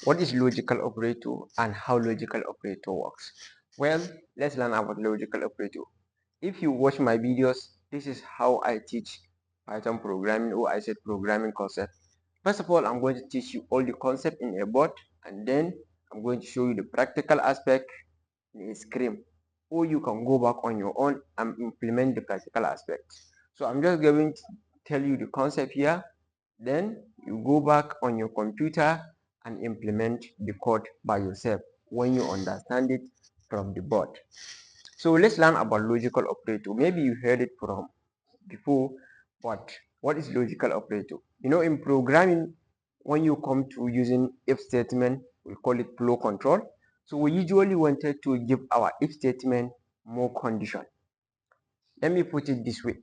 What is logical operator and how logical operator works? Well, let's learn about logical operator. If you watch my videos, this is how I teach Python programming, or I said programming concept. First of all, I'm going to teach you all the concept in a board, and then I'm going to show you the practical aspect in a screen, or you can go back on your own and implement the practical aspects. So I'm just going to tell you the concept here, then you go back on your computer and implement the code by yourself when you understand it from the board. So let's learn about logical operator. Maybe you heard it from before, but what is logical operator? In programming, when you come to using if statement, we call it flow control. So we usually wanted to give our if statement more condition. Let me put it this way.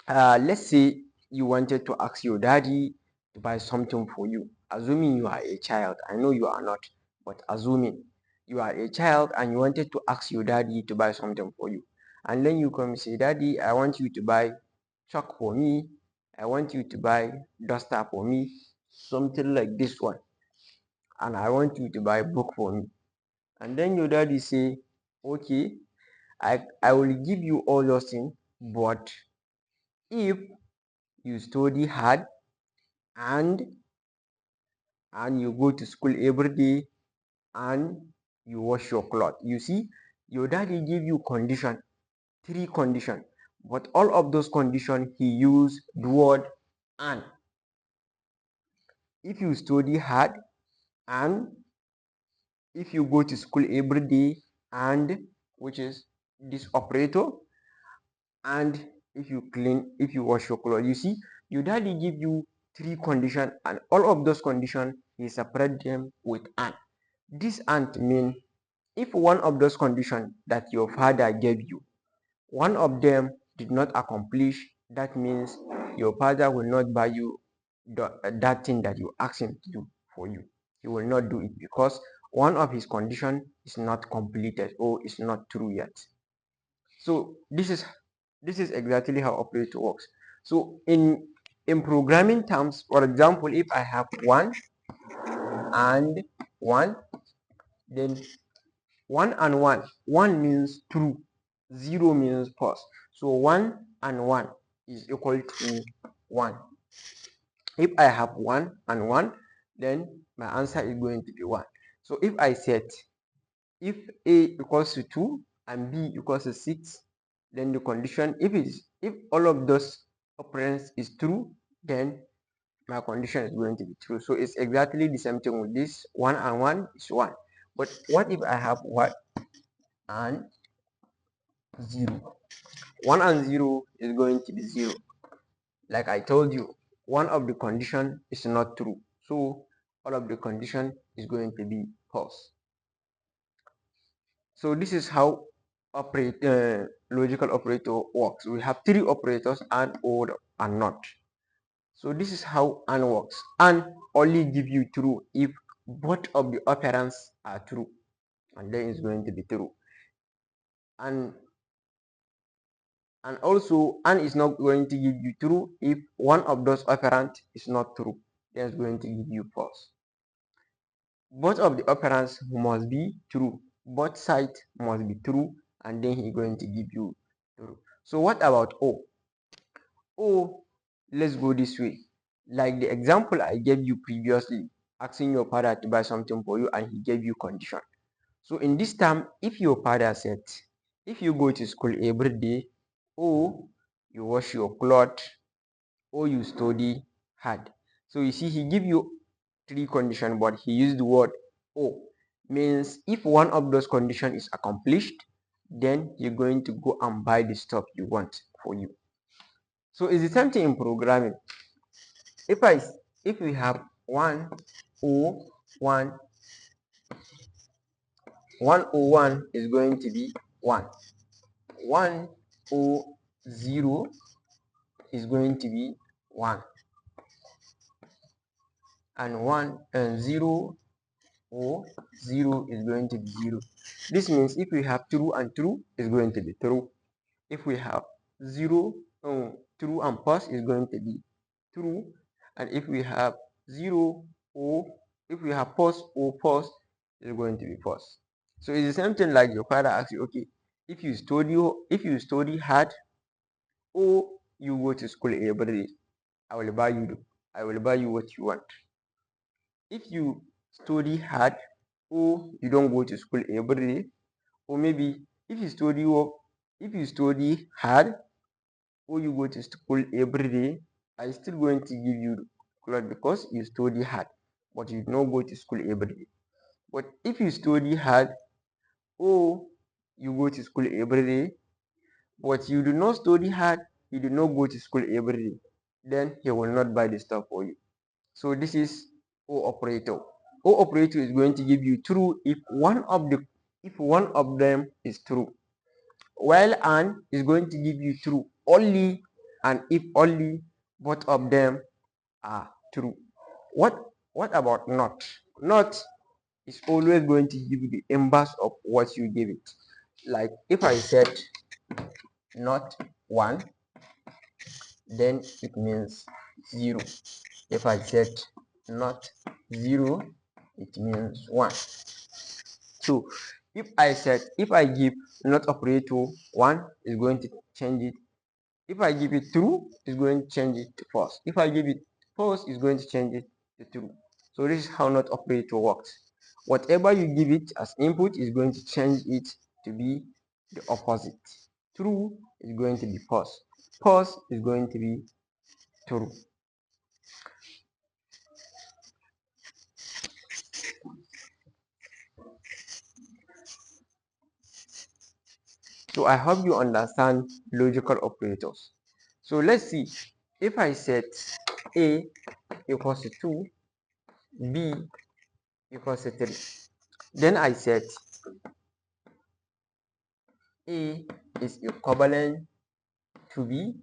Let's say you wanted to ask your daddy to buy something for you, assuming you are a child. I know you are not, but assuming you are a child and you wanted to ask your daddy to buy something for you, and then you come and say, daddy, I want you to buy chalk for me, I want you to buy duster for me, something like this one, and I want you to buy book for me. And then your daddy say, okay, I will give you all those things, but if you study hard and you go to school every day and you wash your clothes. You see, your daddy give you condition, three condition, but all of those condition he use the word and. If you study hard and if you go to school every day and, which is this operator, and if you wash your clothes. You see, your daddy give you three condition, and all of those condition he separate them with and. This and mean if one of those conditions that your father gave you, one of them did not accomplish, that means your father will not buy you that thing that you asked him to do for you. He will not do it because one of his condition is not completed or is not true yet. So this is exactly how operator works. So in programming terms, for example, if I have one and one, then one and one, one means true, zero means false. So one and one is equal to one. If I have one and one, then my answer is going to be one. So if I said if a equals to 2 and b equals to 6, then the condition, if all of those operands is true, then my condition is going to be true. So it's exactly the same thing with this. One and one is one. But what if I have one and 0? 1 and 0 is going to be 0. Like I told you, one of the condition is not true, so all of the condition is going to be false. So this is how logical operator works. We have three operators: and, or, and not. So this is how and works. And only give you true if both of the operands are true, and then it's going to be true. And also and is not going to give you true if one of those operand is not true, then it's going to give you false. Both of the operands must be true, both sides must be true, and then he's going to give you true. So what about o? Let's go this way, like the example I gave you previously, asking your father to buy something for you and he gave you condition. So in this term, if your father said, if you go to school every day, or you wash your clothes, or you study hard. So you see, he give you three conditions, but he used the word "o." Means if one of those conditions is accomplished, then you're going to go and buy the stuff you want for you. So it's the same thing in programming. If I if we have one o one, 101 is going to be 1. 100 is going to be 1. And 1 and 0 or 0 is going to be 0. This means if we have true and true, is going to be true. If we have 0, true and false is going to be true. And if we have 0 or If we have pause or pause, it's going to be pause. So it's the same thing like your father asks you, okay, if you study hard or you go to school every day, I will buy you I will buy you what you want. If you study hard or you don't go to school every day, or maybe if you study hard or you go to school every day, I still going to give you clothes because you study hard, but you don't go to school every day. But if you study hard or you go to school every day, but you do not study hard, you do not go to school every day, then he will not buy the stuff for you. So this is O operator. O operator is going to give you true if one of them is true, while and is going to give you true only and if only both of them are true. What about not? Not is always going to give you the inverse of what you give it. Like if I said not 1, then it means 0. If I said not 0, it means 1. So if I give not operator 1, is going to change it. If I give it true, it's going to change it to false. If I give it false, it's going to change it to true. So this is how not operator works. Whatever you give it as input is going to change it to be the opposite. True is going to be false. False is going to be true. So I hope you understand logical operators. So let's see. If I set A equals to 2, B equals to 3, then I set A is equivalent to B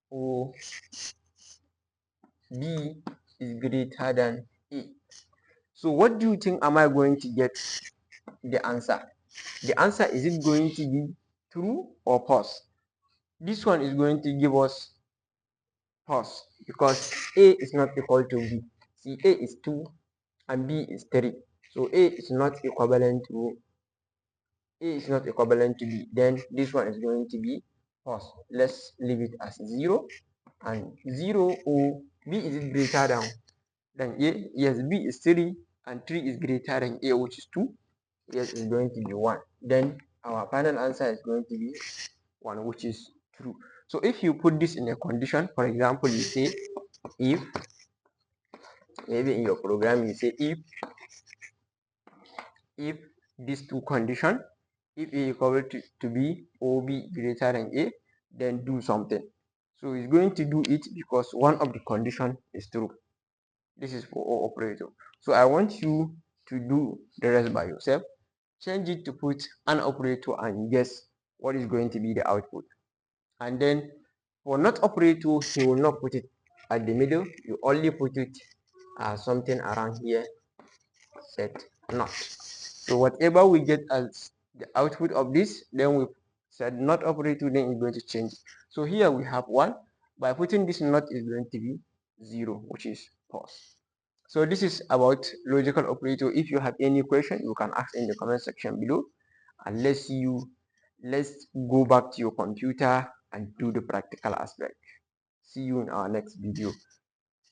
or B is greater than A. So what do you think am I going to get the answer? The answer, is it going to be true or false? This one is going to give us false because A is not equal to B. See, A is 2 and B is 3. So A is not equivalent to B. Then this one is going to be false. Let's leave it as 0 and 0 or B is greater than A. Yes, B is 3 and 3 is greater than A, which is 2. Yes, it's going to be 1. Then our final answer is going to be 1, which is true. So if you put this in a condition, for example, you say if, maybe in your program you say if these two condition, if A equal to B or B greater than A, then do something. So it's going to do it because one of the condition is true. This is for O operator. So I want you to do the rest by yourself. Change it to put an operator and guess what is going to be the output. And then for not operator, he will not put it at the middle. You only put it something around here, set not. So whatever we get as the output of this, then we said not operator, then it's going to change. So here we have 1. By putting this not is going to be 0, which is false. So this is about logical operator. If you have any question, you can ask in the comment section below. And let's go back to your computer and do the practical aspect. See you in our next video.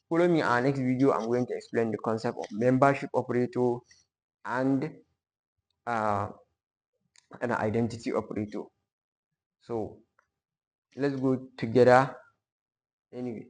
Follow me in our next video. I'm going to explain the concept of membership operator and uh, an identity operator. So let's go together anyway.